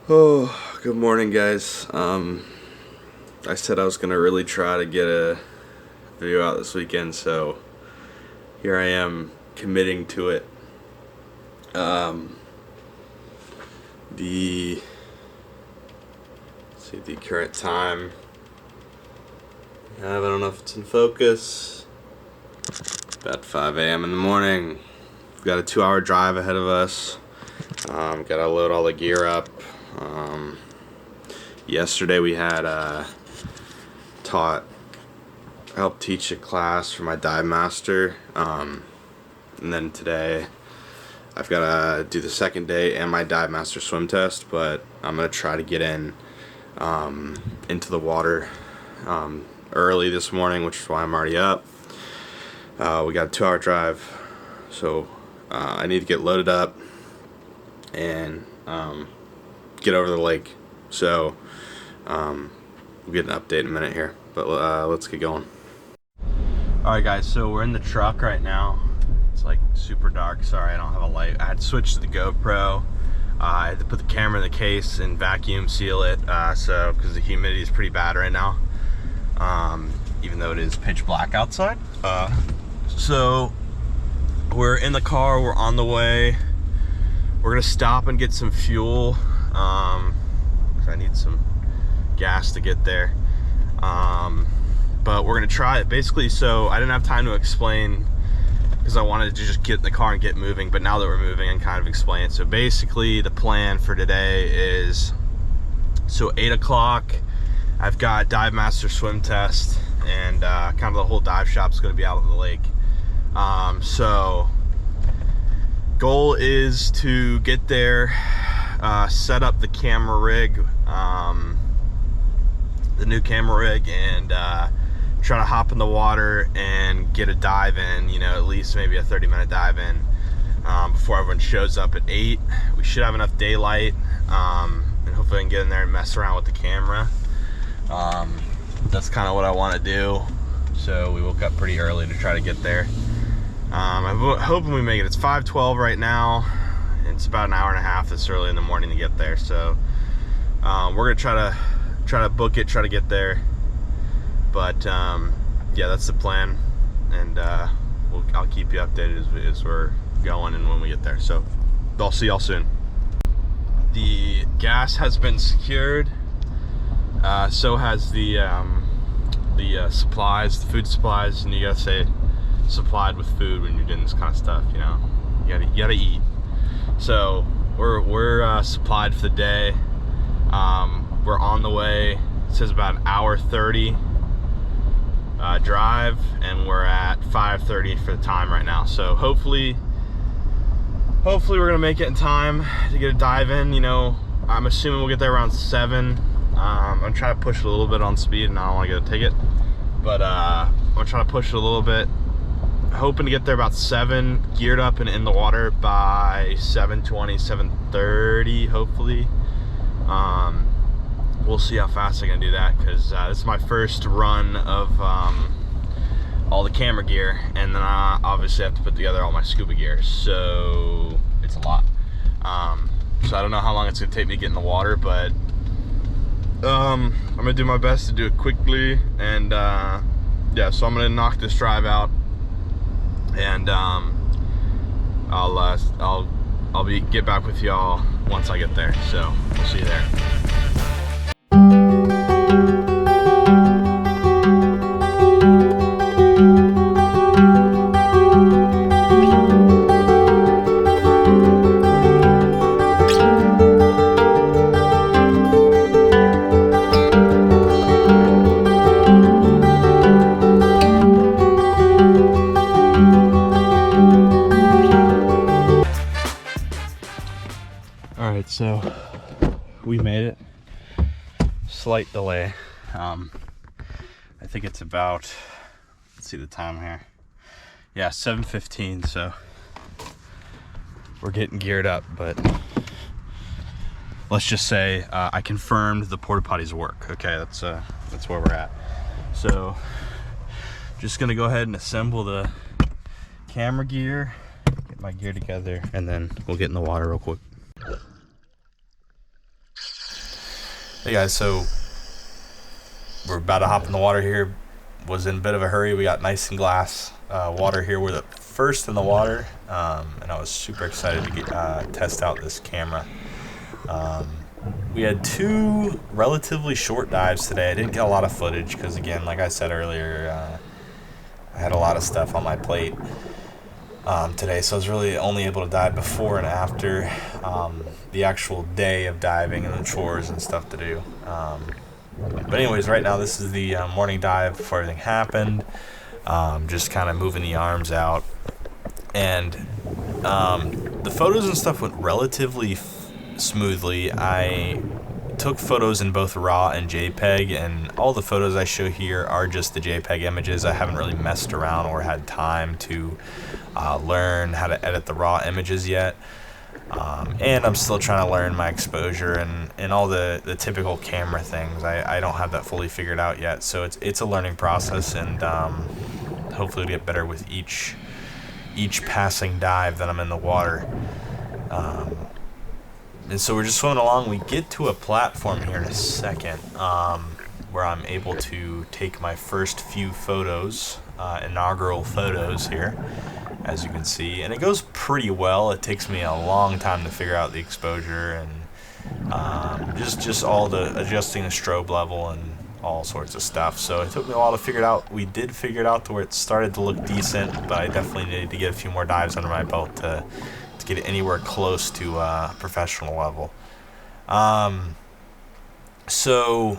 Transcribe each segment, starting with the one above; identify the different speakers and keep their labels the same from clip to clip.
Speaker 1: Oh, good morning, guys. I said I was gonna really try to get a video out this weekend, so here I am committing to it. The let's see the current time. I don't know if it's in focus. About 5 a.m. in the morning. We've got a 2-hour drive ahead of us. Gotta load all the gear up. Yesterday we had helped teach a class for my dive master, and then today I've got to do the second day and my dive master swim test, but I'm gonna try to get into the water early this morning, which is why I'm already up. We got a 2-hour drive, so I need to get loaded up and get over the lake. So we'll get an update in a minute here, but let's get going. Alright guys, so we're in the truck right now. It's like super dark. Sorry, I don't have a light. I had to switch to the GoPro. I had to put the camera in the case and vacuum seal it, so because the humidity is pretty bad right now, even though it is pitch black outside. So we're in the car, we're on the way. We're gonna stop and get some fuel. I need some gas to get there. But we're gonna try it. Basically, so I didn't have time to explain because I wanted to just get in the car and get moving, but now that we're moving, and kind of explain it. So basically the plan for today is, so 8 o'clock, I've got dive master swim test, and kind of the whole dive shop's gonna be out on the lake. So goal is to get there, set up the camera rig, the new camera rig, and try to hop in the water and get a dive in, at least maybe a 30-minute dive in before everyone shows up at 8. We should have enough daylight, and hopefully I can get in there and mess around with the camera. That's kind of what I want to do. So we woke up pretty early to try to get there. I'm hoping we make it. It's 5:12 right now. It's about an hour and a half this early in the morning to get there. So we're gonna try to book it, try to get there. But yeah, that's the plan, and I'll keep you updated as we're going and when we get there. So I'll see y'all soon. The gas has been secured. So has the supplies, the food supplies, and you gotta say supplied with food when you're doing this kind of stuff. You gotta eat. So we're supplied for the day. We're on the way. It says about an hour 30 drive, and we're at 5:30 for the time right now. So hopefully we're gonna make it in time to get a dive in. I'm assuming we'll get there around 7. I'm gonna try to push it a little bit on speed, and I don't want to get a ticket, but I'm gonna try to push it a little bit. Hoping to get there about 7, geared up and in the water by 7:20, 7:30, hopefully. We'll see how fast I can do that, because this is my first run of all the camera gear, and then I obviously have to put together all my scuba gear, so it's a lot. So I don't know how long it's gonna take me to get in the water, but I'm gonna do my best to do it quickly, and yeah, so I'm gonna knock this drive out, and I'll get back with y'all once I get there. So we'll see you there. Alright, so we made it. Slight delay. I think it's about, let's see the time here. Yeah, 7:15, so we're getting geared up, but let's just say I confirmed the porta potties work. Okay, that's where we're at. So just gonna go ahead and assemble the camera gear, get my gear together, and then we'll get in the water real quick.
Speaker 2: Hey guys, so we're about to hop in the water here. Was in a bit of a hurry. We got nice and glass water here. We're the first in the water, and I was super excited to get test out this camera. We had 2 relatively short dives today. I didn't get a lot of footage because, again, like I said earlier, I had a lot of stuff on my plate today, so I was really only able to dive before and after the actual day of diving and the chores and stuff to do. But anyways, right now this is the morning dive before everything happened. Just kind of moving the arms out, and the photos and stuff went relatively smoothly. I took photos in both RAW and JPEG, and all the photos I show here are just the JPEG images. I haven't really messed around or had time to learn how to edit the RAW images yet. And I'm still trying to learn my exposure and all the typical camera things. I don't have that fully figured out yet, so it's a learning process, and hopefully we'll get better with each passing dive that I'm in the water. And so we're just swimming along. We get to a platform here in a second where I'm able to take my first few photos, inaugural photos here, as you can see, and it goes pretty well. It takes me a long time to figure out the exposure and just all the adjusting the strobe level and all sorts of stuff. So it took me a while to figure it out. We did figure it out to where it started to look decent, but I definitely needed to get a few more dives under my belt to get it anywhere close to professional level. So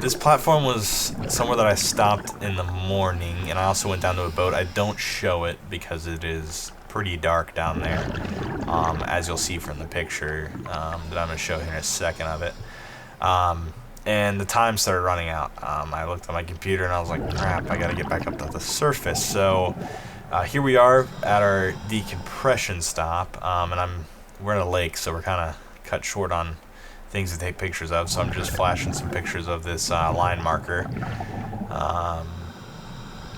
Speaker 2: this platform was somewhere that I stopped in the morning, and I also went down to a boat. I don't show it because it is pretty dark down there, as you'll see from the picture that I'm going to show here in a second of it. And the time started running out. I looked at my computer and I was like, crap, I got to get back up to the surface. So here we are at our decompression stop, and we're in a lake, so we're kind of cut short on things to take pictures of, so I'm just flashing some pictures of this line marker,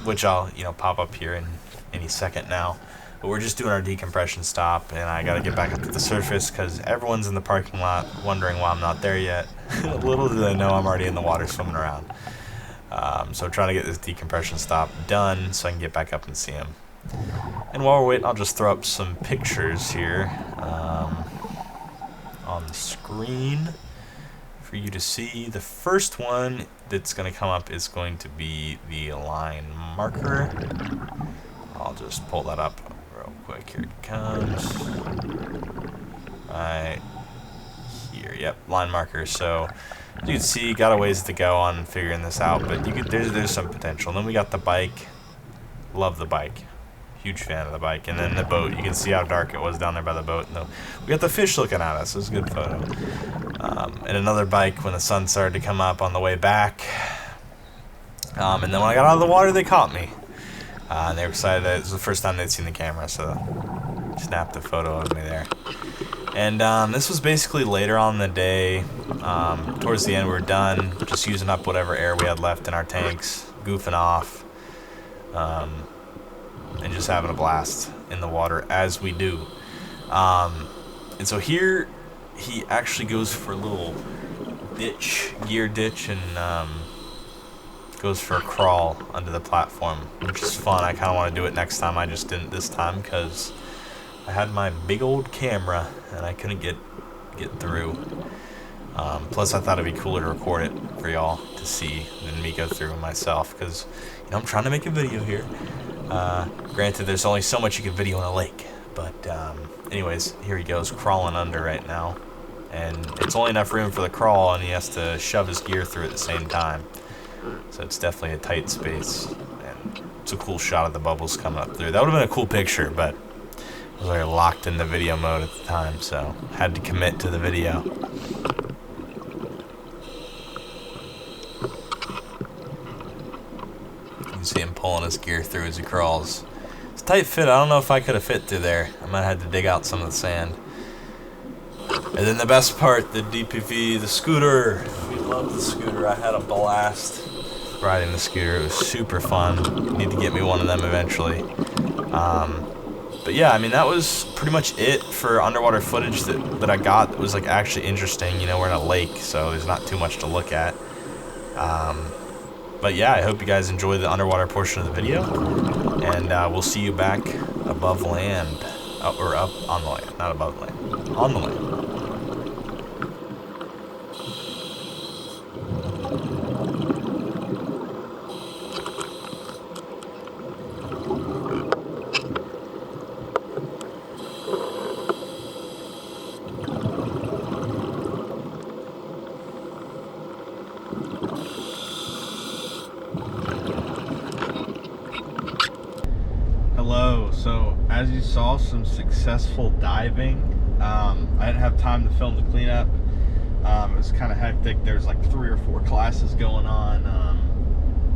Speaker 2: which I'll pop up here in any second now. But we're just doing our decompression stop, and I gotta get back up to the surface because everyone's in the parking lot wondering why I'm not there yet. Little do they know I'm already in the water swimming around. So I'm trying to get this decompression stop done so I can get back up and see him. And while we're waiting, I'll just throw up some pictures here on the screen for you to see. The first one that's going to come up is going to be the line marker. I'll just pull that up real quick. Here it comes. Right here. Yep, line marker. So as you can see, got a ways to go on figuring this out, but there's some potential. And then we got the bike. Love the bike. Huge fan of the bike. And then the boat, you can see how dark it was down there by the boat. And we got the fish looking at us. It was a good photo. And another bike when the sun started to come up on the way back. And then when I got out of the water, they caught me. And they were excited that it was the first time they'd seen the camera, so snapped a photo of me there. And this was basically later on in the day. Towards the end, we were done, just using up whatever air we had left in our tanks, goofing off. And just having a blast in the water as we do. And so here he actually goes for a little gear ditch, and goes for a crawl under the platform, which is fun. I kind of want to do it next time. I just didn't this time because I had my big old camera and I couldn't get through. Plus I thought it'd be cooler to record it for y'all to see than me go through it myself, because I'm trying to make a video here. Granted, there's only so much you can video in a lake, but anyways, here he goes crawling under right now, and it's only enough room for the crawl, and he has to shove his gear through at the same time, so it's definitely a tight space. And it's a cool shot of the bubbles coming up through. That would have been a cool picture, but I was already locked into video mode at the time, so had to commit to the video. See him pulling his gear through as he crawls. It's a tight fit. I don't know if I could have fit through there. I might have had to dig out some of the sand. And then the best part, the DPV, the scooter. We love the scooter. I had a blast riding the scooter. It was super fun. Need to get me one of them eventually. But yeah, I mean, that was pretty much it for underwater footage that I got that was like actually interesting. You know, we're in a lake, so there's not too much to look at. But yeah, I hope you guys enjoy the underwater portion of the video, and we'll see you back above land, or up on the land, not above land, on the land.
Speaker 1: Hello. So as you saw, some successful diving. I didn't have time to film the cleanup. It was kind of hectic. There's like 3 or 4 classes going on,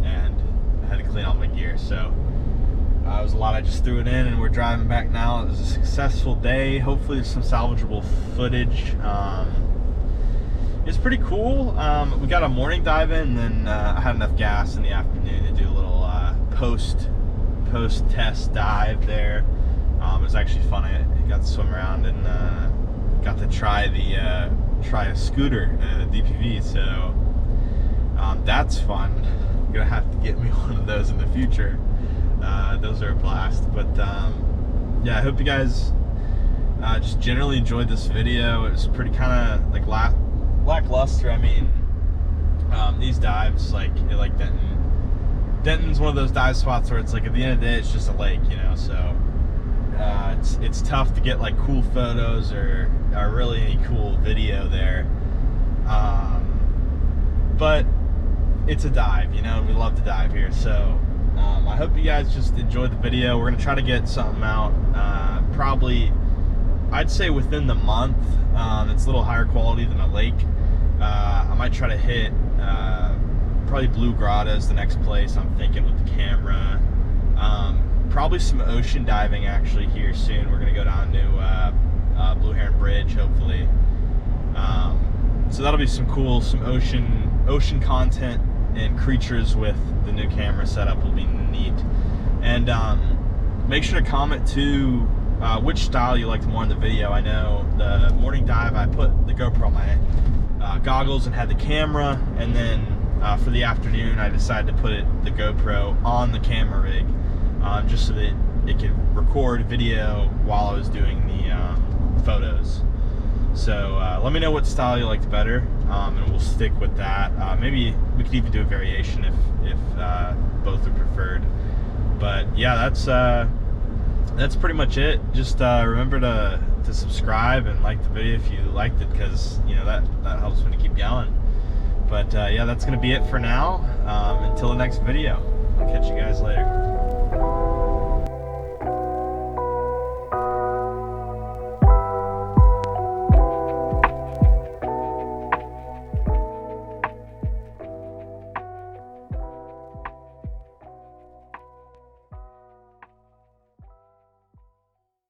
Speaker 1: and I had to clean all my gear. So it was a lot. I just threw it in, and we're driving back now. It was a successful day. Hopefully there's some salvageable footage. It's pretty cool. We got a morning dive in, and then I had enough gas in the afternoon to do a little post-test dive there. It was actually fun. I got to swim around and got to try a scooter, DPV. So that's fun. I'm gonna have to get me one of those in the future. Those are a blast. But yeah, I hope you guys just generally enjoyed this video. It was pretty kind of like lackluster. I mean, these dives, like Denton's one of those dive spots where it's like at the end of the day it's just a lake, you know. So it's tough to get like cool photos or really any cool video there. But it's a dive, you know, and we love to dive here. So I hope you guys just enjoyed the video. We're gonna try to get something out probably, I'd say within the month. It's a little higher quality than a lake. I might try to hit probably Blue Grotto's the next place I'm thinking with the camera. Probably some ocean diving actually here soon. We're gonna go down to Blue Heron Bridge hopefully. So that'll be some ocean content and creatures with the new camera setup. Will be neat. And make sure to comment too which style you liked more in the video. I know the morning dive I put the GoPro on my goggles and had the camera, and then for the afternoon I decided to put the GoPro on the camera rig, just so that it could record video while I was doing the photos. So let me know what style you liked better, and we'll stick with that. Maybe we could even do a variation if both are preferred. But yeah, that's pretty much it. Just remember to subscribe and like the video if you liked it, because you know that helps me to keep going. But yeah, that's gonna be it for now. Until the next video, I'll catch you guys later.